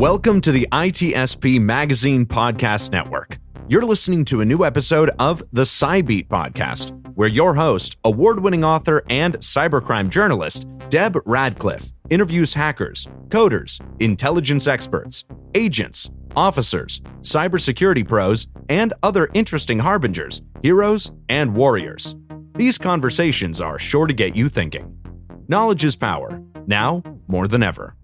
Welcome to the ITSPmagazine podcast network. You're listening to a new episode of the CyBeat podcast, where your host, award-winning author and cybercrime journalist, Deb Radcliff, interviews hackers, coders, intelligence experts, agents, officers, cybersecurity pros, and other interesting harbingers, heroes, and warriors. These conversations are sure to get you thinking. Knowledge is power, now more than ever.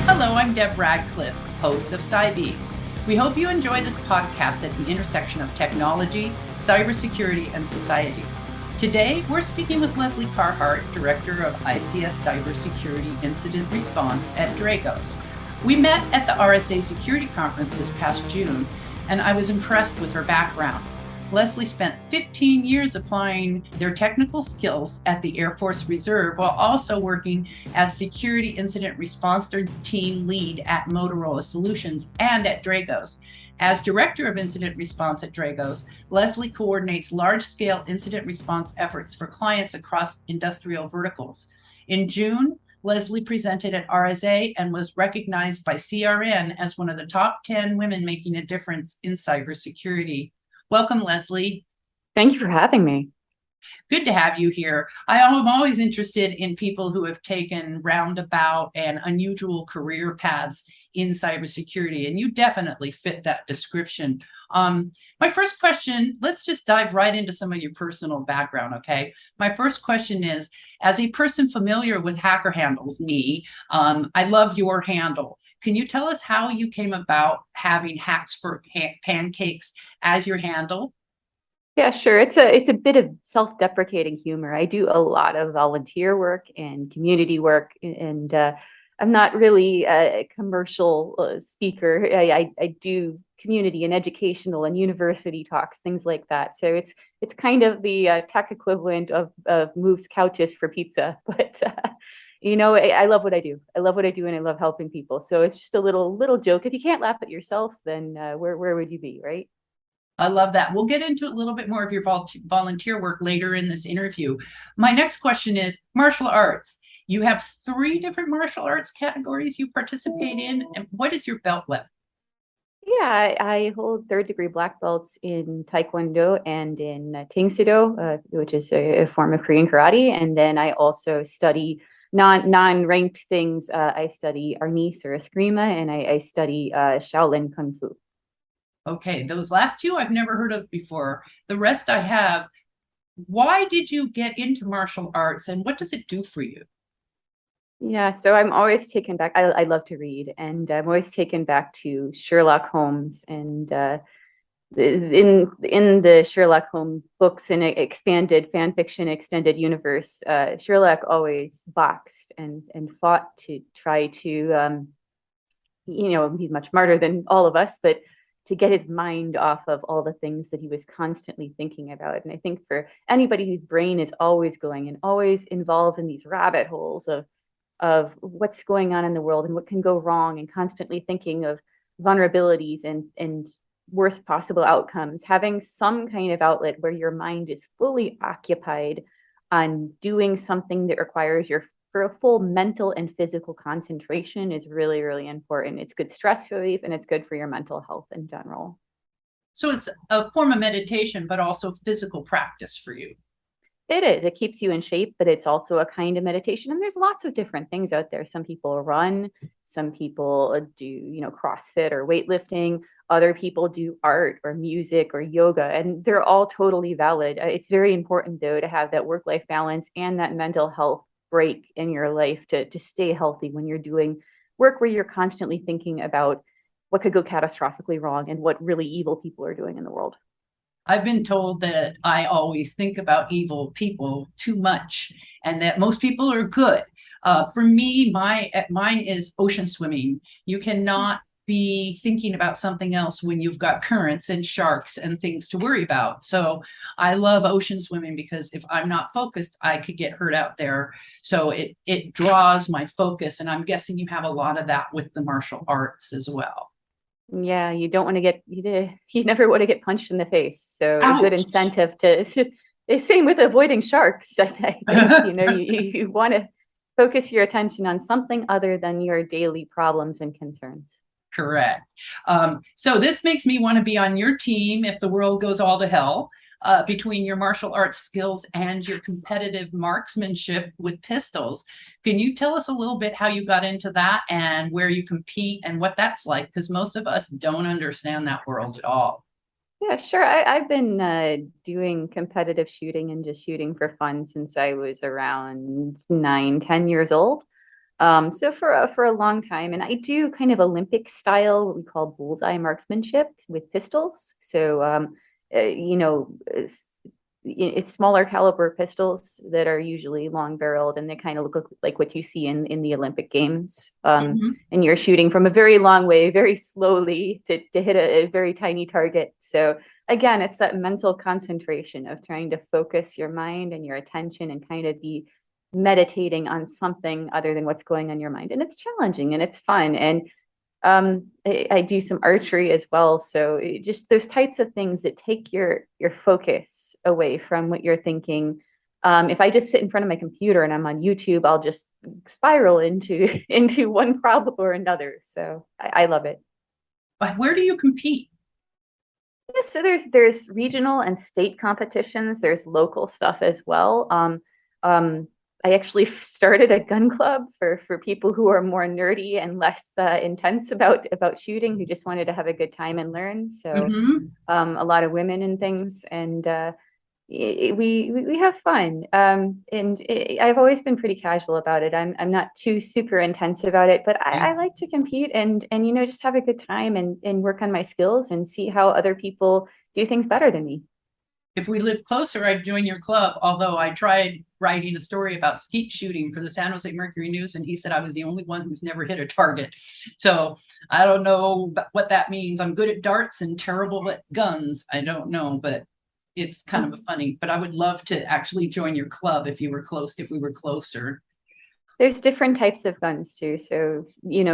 Hello, I'm Deb Radcliff, host of CyBeats. We hope you enjoy this podcast at the intersection of technology, cybersecurity, and society. Today, we're speaking with Lesley Carhart, Director of ICS Cybersecurity Incident Response at Dragos. We met at the RSA Security Conference this past June, and I was impressed with her background. Lesley spent 15 years applying their technical skills at the Air Force Reserve while also working as Security Incident Response Team Lead at Motorola Solutions and at Dragos. As Director of Incident Response at Dragos, Lesley coordinates large-scale incident response efforts for clients across industrial verticals. In June, Lesley presented at RSA and was recognized by CRN as one of the top 10 women making a difference in cybersecurity. Welcome, Lesley. Thank you for having me. Good to have you here. I am always interested in people who have taken roundabout and unusual career paths in cybersecurity, and you definitely fit that description. My first question, let's just dive right into some of your personal background, okay? My first question is, as a person familiar with hacker handles, I love your handle. Can you tell us how you came about having Hacks for Pancakes as your handle? Yeah, sure. It's a bit of self-deprecating humor. I do a lot of volunteer work and community work, and I'm not really a commercial speaker. I do community and educational and university talks, things like that. So it's kind of the tech equivalent of moves couches for pizza, but. I love what I do. I love what I do, and I love helping people. So it's just a little joke. If you can't laugh at yourself, then where would you be, right? I love that. We'll get into a little bit more of your volunteer work later in this interview. My next question is martial arts. You have 3 different martial arts categories you participate in. And what is your belt level? Yeah, I hold 3rd-degree black belts in Taekwondo and in Tang Soo Do, which is a form of Korean karate. And then I also study non-ranked things. I study Arnis or Eskrima, and I study Shaolin Kung Fu. Okay, those last 2 I've never heard of before. The rest I have. Why did you get into martial arts, and what does it do for you? Yeah, so I'm always taken back. I love to read, and I'm always taken back to Sherlock Holmes. And in the Sherlock Holmes books and expanded fan fiction extended universe, Sherlock always boxed and fought to try to, he's much smarter than all of us, but to get his mind off of all the things that he was constantly thinking about. And I think for anybody whose brain is always going and always involved in these rabbit holes of what's going on in the world and what can go wrong, and constantly thinking of vulnerabilities and worst possible outcomes, having some kind of outlet where your mind is fully occupied on doing something that requires for a full mental and physical concentration is really, really important. It's good stress relief, and it's good for your mental health in general. So it's a form of meditation, but also physical practice for you. It is. It keeps you in shape, but it's also a kind of meditation. And there's lots of different things out there. Some people run, some people do, CrossFit or weightlifting. Other people do art or music or yoga, and they're all totally valid. It's very important, though, to have that work-life balance and that mental health break in your life to stay healthy when you're doing work where you're constantly thinking about what could go catastrophically wrong and what really evil people are doing in the world. I've been told that I always think about evil people too much, and that most people are good. For me, mine is ocean swimming. You cannot be thinking about something else when you've got currents and sharks and things to worry about. So I love ocean swimming because if I'm not focused, I could get hurt out there. So it draws my focus, and I'm guessing you have a lot of that with the martial arts as well. Yeah, you don't want to you never want to get punched in the face. So Ouch. A good incentive to Same with avoiding sharks. I think, you want to focus your attention on something other than your daily problems and concerns. Correct. So this makes me want to be on your team if the world goes all to hell. Between your martial arts skills and your competitive marksmanship with pistols. Can you tell us a little bit how you got into that and where you compete and what that's like? Because most of us don't understand that world at all. Yeah, sure. I've been doing competitive shooting and just shooting for fun since I was around 9, 10 years old. So for a long time, and I do kind of Olympic style, what we call bullseye marksmanship with pistols. So it's smaller caliber pistols that are usually long barreled, and they kind of look like what you see in the Olympic Games. And you're shooting from a very long way, very slowly to hit a very tiny target. So again, it's that mental concentration of trying to focus your mind and your attention and kind of be meditating on something other than what's going on in your mind. And it's challenging and it's fun. And I do some archery as well. So just those types of things that take your focus away from what you're thinking. If I just sit in front of my computer and I'm on YouTube, I'll just spiral into one problem or another. So I love it. But where do you compete? Yeah, so there's regional and state competitions. There's local stuff as well. I actually started a gun club for people who are more nerdy and less intense about shooting, who just wanted to have a good time and learn. So a lot of women and things, and we have fun. I've always been pretty casual about it. I'm not too super intense about it, but I like to compete and just have a good time and work on my skills and see how other people do things better than me. If we lived closer, I'd join your club, although I tried writing a story about skeet shooting for the San Jose Mercury News, and he said I was the only one who's never hit a target. So I don't know what that means. I'm good at darts and terrible at guns. I don't know, but it's kind of funny. But I would love to actually join your club if we were closer. There's different types of guns too. So,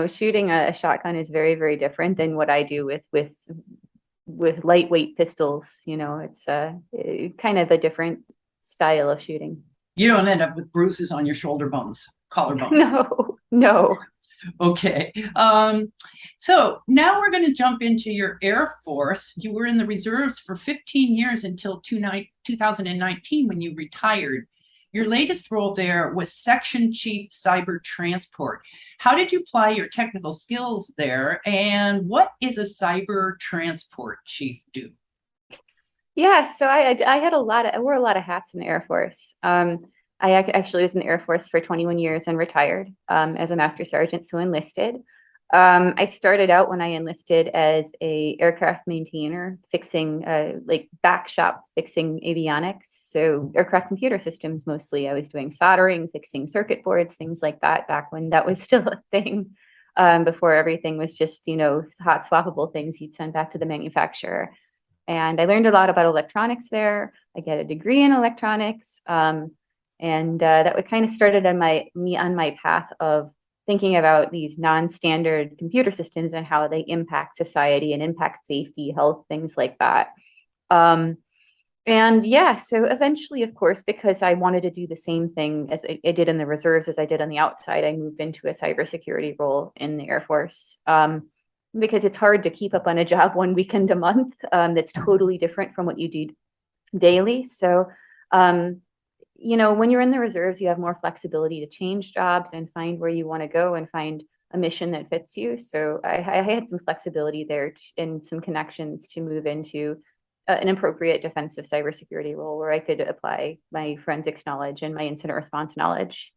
shooting a shotgun is very, very different than what I do with lightweight pistols. It's kind of a different style of shooting. You don't end up with bruises on your shoulder bones, collarbone. No. Okay. So now we're going to jump into your Air Force. You were in the reserves for 15 years until 2019 when you retired. Your latest role there was Section Chief Cyber Transport. How did you apply your technical skills there? And what is a cyber transport chief do? Yeah, so I wore a lot of hats in the Air Force. I actually was in the Air Force for 21 years and retired as a master sergeant, so enlisted. I started out when I enlisted as a aircraft maintainer, fixing back shop, fixing avionics. So aircraft computer systems, mostly. I was doing soldering, fixing circuit boards, things like that, back when that was still a thing, before everything was just, hot swappable things you'd send back to the manufacturer. And I learned a lot about electronics there. I get a degree in electronics. And that kind of started on my path of thinking about these non-standard computer systems and how they impact society and impact safety, health, things like that. So eventually, of course, because I wanted to do the same thing as I did in the reserves as I did on the outside, I moved into a cybersecurity role in the Air Force. Because it's hard to keep up on a job one weekend a month that's totally different from what you do daily. So when you're in the reserves, you have more flexibility to change jobs and find where you want to go and find a mission that fits you. So I had some flexibility there and some connections to move into an appropriate defensive cybersecurity role where I could apply my forensics knowledge and my incident response knowledge.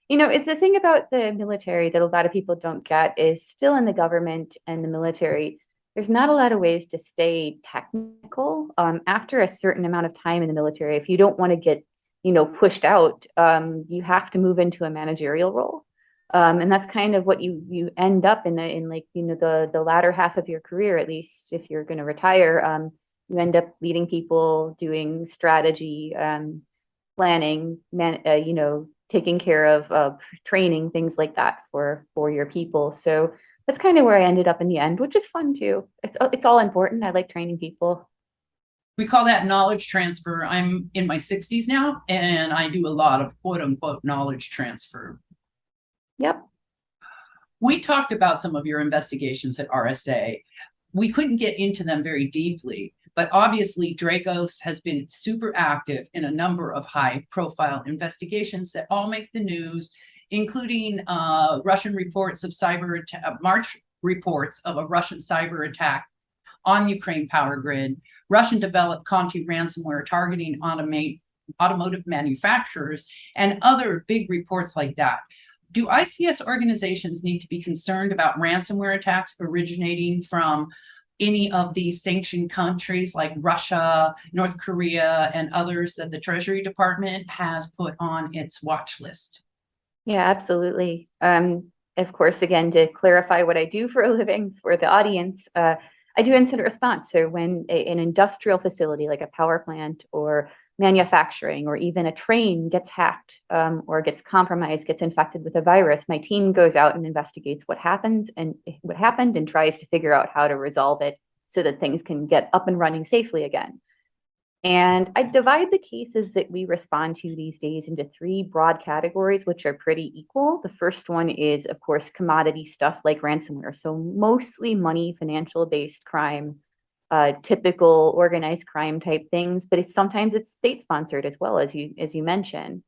It's the thing about the military that a lot of people don't get is still in the government and the military. There's not a lot of ways to stay technical after a certain amount of time in the military. If you don't want to get, pushed out, you have to move into a managerial role. And that's kind of what you end up in the latter half of your career, at least if you're going to retire. You end up leading people, doing strategy, planning, taking care of training, things like that for your people. So that's kind of where I ended up in the end, which is fun too. It's all important. I like training people. We call that knowledge transfer. I'm in my 60s now, and I do a lot of quote unquote knowledge transfer. Yep. We talked about some of your investigations at RSA. We couldn't get into them very deeply, but obviously Dragos has been super active in a number of high-profile investigations that all make the news, including Russian reports of March reports of a Russian cyber attack on Ukraine power grid, Russian-developed Conti ransomware targeting automotive manufacturers, and other big reports like that. Do ICS organizations need to be concerned about ransomware attacks originating from any of these sanctioned countries like Russia, North Korea, and others that the Treasury Department has put on its watch list? Yeah, absolutely. Of course, again, to clarify what I do for a living for the audience, I do incident response. So when an industrial facility like a power plant or manufacturing or even a train gets hacked or gets compromised, gets infected with a virus, my team goes out and investigates what happened and tries to figure out how to resolve it so that things can get up and running safely again. And I divide the cases that we respond to these days into three broad categories, which are pretty equal. The first one is, of course, commodity stuff like ransomware. So mostly money, financial-based crime, typical organized crime type things, but sometimes it's state-sponsored as well, as you mentioned.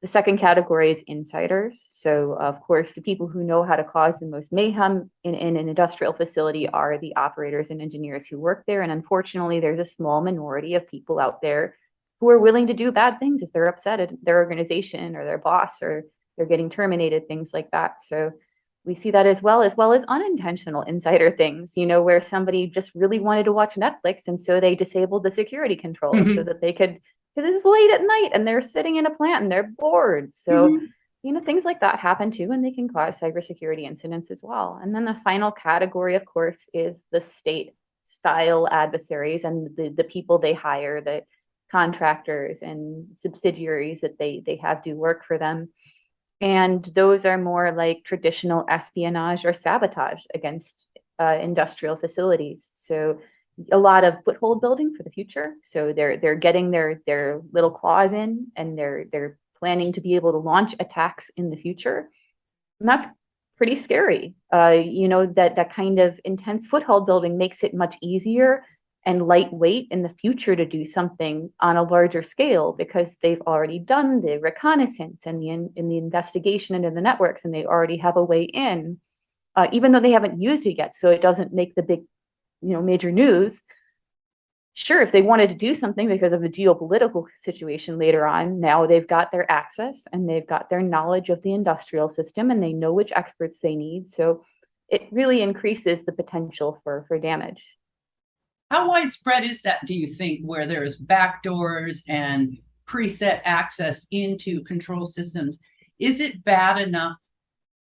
The second category is insiders. So, of course, the people who know how to cause the most mayhem in an industrial facility are the operators and engineers who work there. And unfortunately, there's a small minority of people out there who are willing to do bad things if they're upset at their organization or their boss or they're getting terminated, things like that. So we see that as well as unintentional insider things, where somebody just really wanted to watch Netflix. And so they disabled the security controls so that they could, because it's late at night and they're sitting in a plant and they're bored. So, things like that happen too, and they can cause cybersecurity incidents as well. And then the final category, of course, is the state style adversaries and the people they hire, the contractors and subsidiaries that they have do work for them. And those are more like traditional espionage or sabotage against industrial facilities. So a lot of foothold building for the future. So they're getting their little claws in, and they're planning to be able to launch attacks in the future. And that's pretty scary. That kind of intense foothold building makes it much easier and lightweight in the future to do something on a larger scale, because they've already done the reconnaissance and the investigation into the networks, and they already have a way in, even though they haven't used it yet. So it doesn't make the big, major news. Sure, if they wanted to do something because of a geopolitical situation later on, now they've got their access and they've got their knowledge of the industrial system and they know which experts they need. So it really increases the potential for damage. How widespread is that, do you think, where there's backdoors and preset access into control systems? Is it bad enough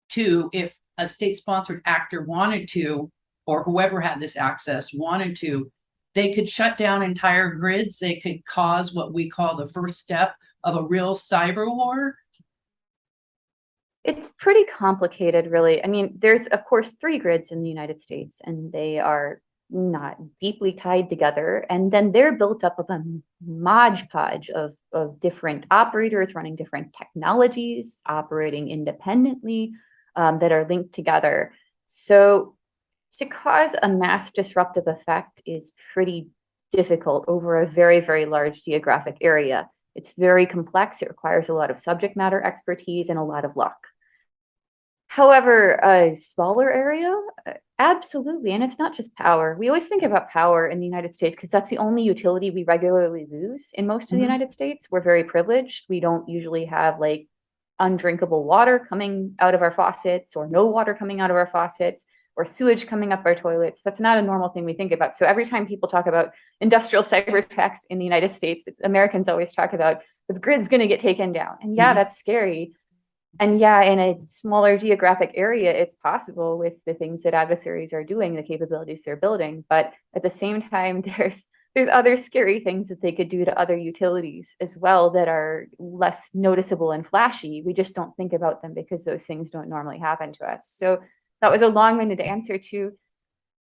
to, if a state-sponsored actor wanted to, or whoever had this access wanted to, they could shut down entire grids? They could cause what we call the first step of a real cyber war? It's pretty complicated, really. I mean, there's, of course, 3 grids in the United States, and they are not deeply tied together. And then they're built up of a modge podge of different operators running different technologies, operating independently, that are linked together. So to cause a mass disruptive effect is pretty difficult over a very, very large geographic area. It's very complex. It requires a lot of subject matter expertise and a lot of luck. However, a smaller area, absolutely. And it's not just power. We always think about power in the United States because that's the only utility we regularly lose in most of the United States. We're very privileged. We don't usually have like undrinkable water coming out of our faucets, or no water coming out of our faucets, or sewage coming up our toilets. That's not a normal thing we think about. So every time people talk about industrial cyber attacks in the United States, Americans always talk about the grid's going to get taken down. And yeah, that's scary. And yeah, in a smaller geographic area, it's possible with the things that adversaries are doing, the capabilities they're building. But at the same time, there's other scary things that they could do to other utilities as well that are less noticeable and flashy. We just don't think about them because those things don't normally happen to us. So that was a long-winded answer to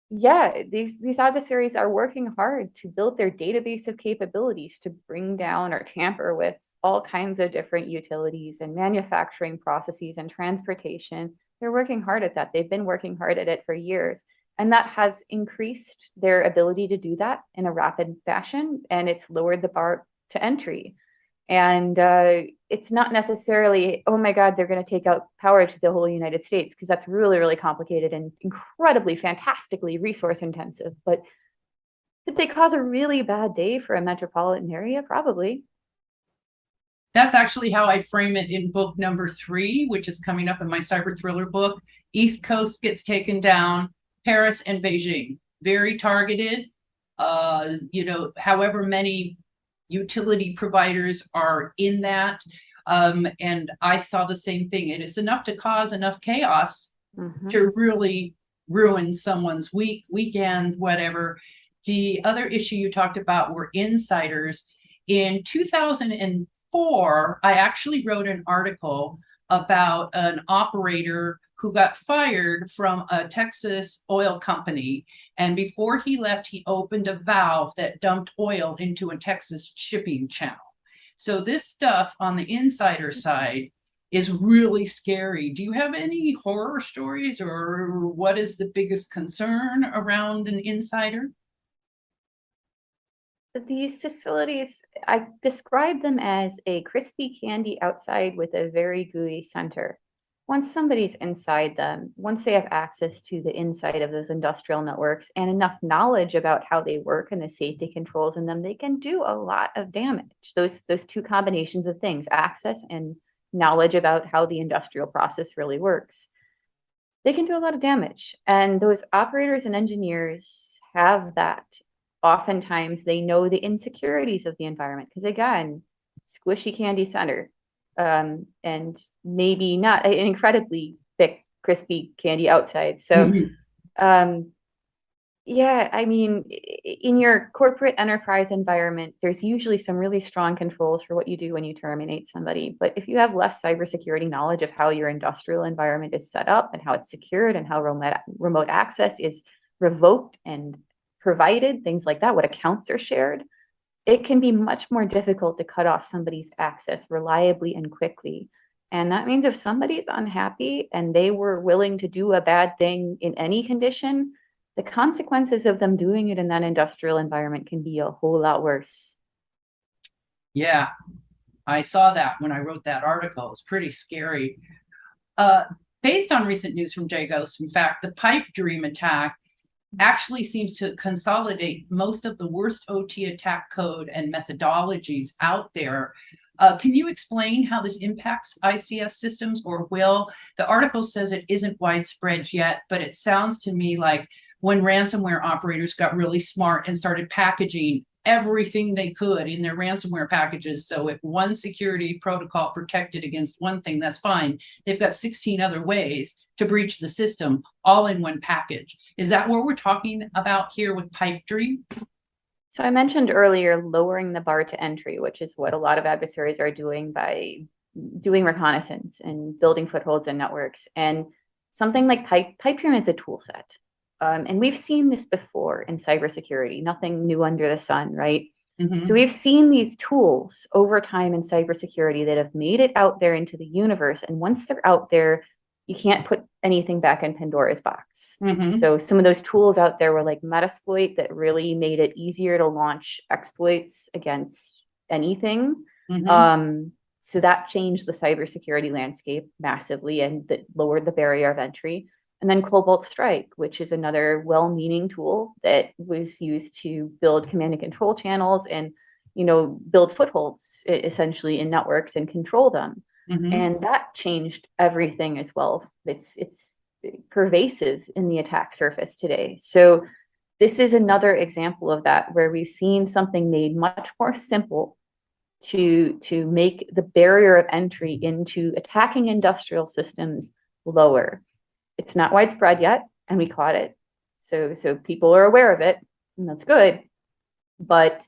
Yeah, these adversaries are working hard to build their database of capabilities to bring down or tamper with all kinds of different utilities and manufacturing processes and transportation. They're working hard at that. They've been working hard at it for years. And that has increased their ability to do that in a rapid fashion, and it's lowered the bar to entry. And it's not necessarily, oh my God, they're going to take out power to the whole United States, because that's really, really complicated and incredibly, fantastically resource intensive. But did they cause a really bad day for a metropolitan area? Probably. That's actually how I frame it in book number 3, which is coming up in my cyber thriller book. East Coast gets taken down, Paris and Beijing, very targeted. However many utility providers are in that. And I saw the same thing. It is enough to cause enough chaos to really ruin someone's weekend, whatever. The other issue you talked about were insiders. In 2004, I actually wrote an article about an operator who got fired from a Texas oil company. And before he left, he opened a valve that dumped oil into a Texas shipping channel. So this stuff on the insider side is really scary. Do you have any horror stories, or what is the biggest concern around an insider? These facilities, I describe them as a crispy candy outside with a very gooey center. Once somebody's inside them, once they have access to the inside of those industrial networks and enough knowledge about how they work and the safety controls in them, they can do a lot of damage. Those two combinations of things, access and knowledge about how the industrial process really works, they can do a lot of damage. And those operators and engineers have that. Oftentimes they know the insecurities of the environment, because again, squishy candy center, and maybe not an incredibly thick, crispy candy outside. So, yeah, I mean, in your corporate enterprise environment, there's usually some really strong controls for what you do when you terminate somebody. But if you have less cybersecurity knowledge of how your industrial environment is set up and how it's secured and how remote access is revoked and provided, things like that, what accounts are shared, it can be much more difficult to cut off somebody's access reliably and quickly. And that means if somebody's unhappy and they were willing to do a bad thing in any condition, the consequences of them doing it in that industrial environment can be a whole lot worse. Yeah, I saw that when I wrote that article. It's pretty scary. Based on recent news from Dragos, in fact, the pipe dream attack actually seems to consolidate most of the worst OT attack code and methodologies out there. Can you explain how this impacts ICS systems, or will? The article says it isn't widespread yet, but it sounds to me like when ransomware operators got really smart and started packaging everything they could in their ransomware packages. So if one security protocol protected against one thing, that's fine. They've got 16 other ways to breach the system, all in one package. Is that what we're talking about here with Pipe Dream? So I mentioned earlier lowering the bar to entry, which is what a lot of adversaries are doing by doing reconnaissance and building footholds in networks. And something like Pipe Dream is a tool set. And we've seen this before in cybersecurity, nothing new under the sun, right? So we've seen these tools over time in cybersecurity that have made it out there into the universe. And once they're out there, you can't put anything back in Pandora's box. So some of those tools out there were like Metasploit, that really made it easier to launch exploits against anything. So that changed the cybersecurity landscape massively, and that lowered the barrier of entry. And then Cobalt Strike, which is another well-meaning tool that was used to build command and control channels and, build footholds essentially in networks and control them. And that changed everything as well. It's pervasive in the attack surface today. So this is another example of that, where we've seen something made much more simple to make the barrier of entry into attacking industrial systems lower. It's not widespread yet, and we caught it. So people are aware of it, and that's good. But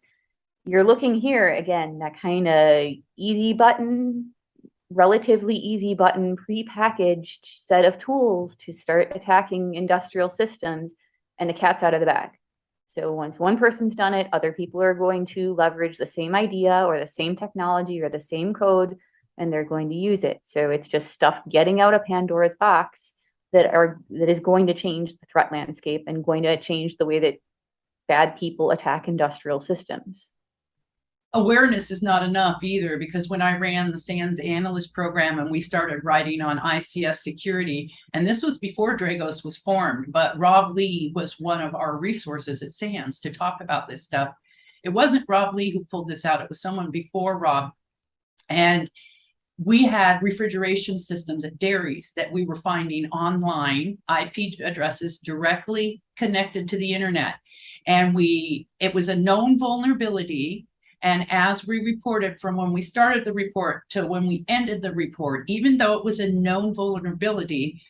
you're looking here again, that kind of easy button, relatively easy button, prepackaged set of tools to start attacking industrial systems. and the cat's out of the bag. So once one person's done it, other people are going to leverage the same idea or the same technology or the same code, and they're going to use it. So it's just stuff getting out of Pandora's box that is going to change the threat landscape and going to change the way that bad people attack industrial systems. Awareness is not enough either, because when I ran the SANS analyst program and we started writing on ICS security, and this was before Dragos was formed, but Rob Lee was one of our resources at SANS to talk about this stuff. It wasn't Rob Lee who pulled this out, it was someone before Rob. And we had refrigeration systems at dairies that we were finding online, IP addresses directly connected to the internet. And it was a known vulnerability. And as we reported from when we started the report to when we ended the report, even though it was a known vulnerability,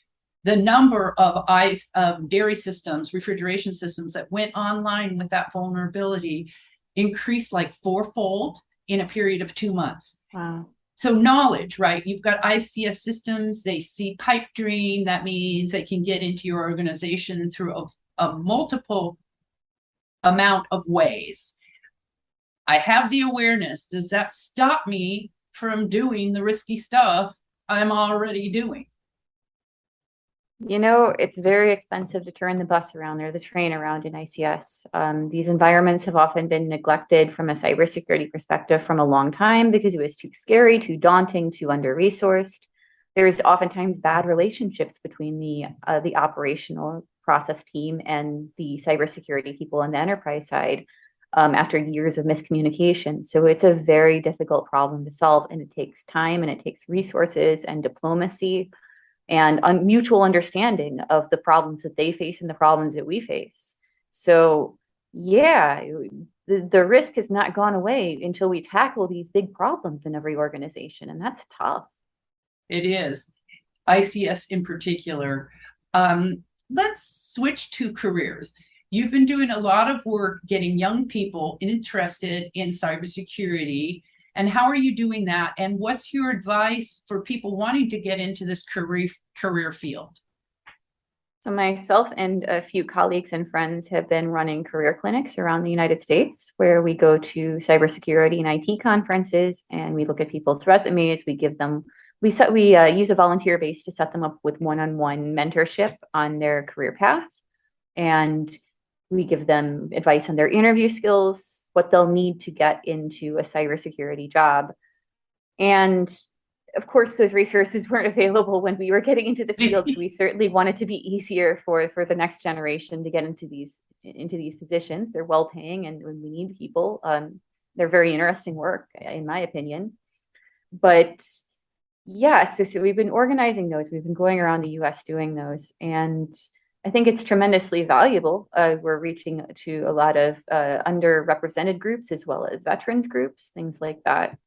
the number of dairy systems, refrigeration systems that went online with that vulnerability increased like 4-fold in a period of 2 months. Wow. So knowledge, right? You've got ICS systems, they see pipe dream. That means they can get into your organization through a multiple amount of ways. I have the awareness. Does that stop me from doing the risky stuff I'm already doing? It's very expensive to turn the bus around or the train around in ICS. These environments have often been neglected from a cybersecurity perspective from a long time because it was too scary, too daunting, too under-resourced. There's oftentimes bad relationships between the operational process team and the cybersecurity people on the enterprise side. After years of miscommunication. So it's a very difficult problem to solve, and it takes time and it takes resources and diplomacy and mutual understanding of the problems that they face and the problems that we face. So yeah, the risk has not gone away until we tackle these big problems in every organization, and that's tough. It is. ICS in particular. Let's switch to careers. You've been doing a lot of work getting young people interested in cybersecurity. And how are you doing that? And what's your advice for people wanting to get into this career field? So myself and a few colleagues and friends have been running career clinics around the United States where we go to cybersecurity and IT conferences and we look at people's resumes. We use a volunteer base to set them up with one-on-one mentorship on their career path. And we give them advice on their interview skills, what they'll need to get into a cybersecurity job. And of course, those resources weren't available when we were getting into the field. So we certainly want it to be easier for the next generation to get into these positions. They're well paying, and when we need people, they're very interesting work, in my opinion. But yeah, so we've been organizing those. We've been going around the US doing those. And I think it's tremendously valuable. We're reaching to a lot of underrepresented groups as well as veterans groups, things like that.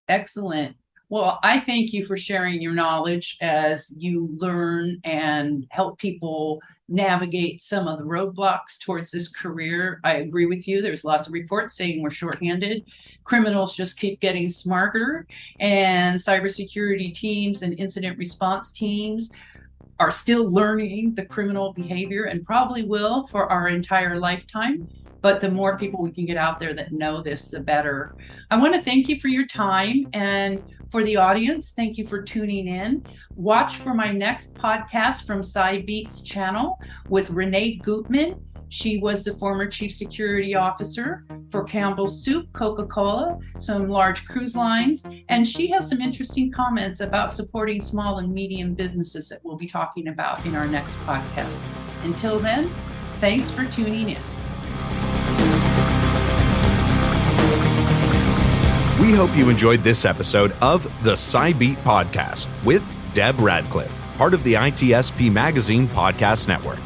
Excellent. Well, I thank you for sharing your knowledge as you learn and help people navigate some of the roadblocks towards this career. I agree with you. There's lots of reports saying we're shorthanded. Criminals just keep getting smarter, and cybersecurity teams and incident response teams are still learning the criminal behavior and probably will for our entire lifetime. But the more people we can get out there that know this, the better. I want to thank you for your time, and for the audience, thank you for tuning in. Watch for my next podcast from CyBeat's channel with Renee Gutman. She was the former chief security officer for Campbell's Soup, Coca-Cola, some large cruise lines, and she has some interesting comments about supporting small and medium businesses that we'll be talking about in our next podcast. Until then, thanks for tuning in. We hope you enjoyed this episode of the CyBeat Podcast with Deb Radcliff, part of the ITSPmagazine podcast network.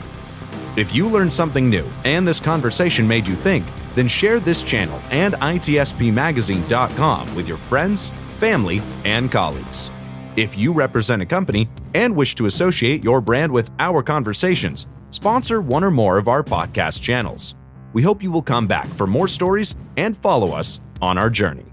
If you learned something new and this conversation made you think, then share this channel and ITSPmagazine.com with your friends, family, and colleagues. If you represent a company and wish to associate your brand with our conversations, sponsor one or more of our podcast channels. We hope you will come back for more stories and follow us on our journey.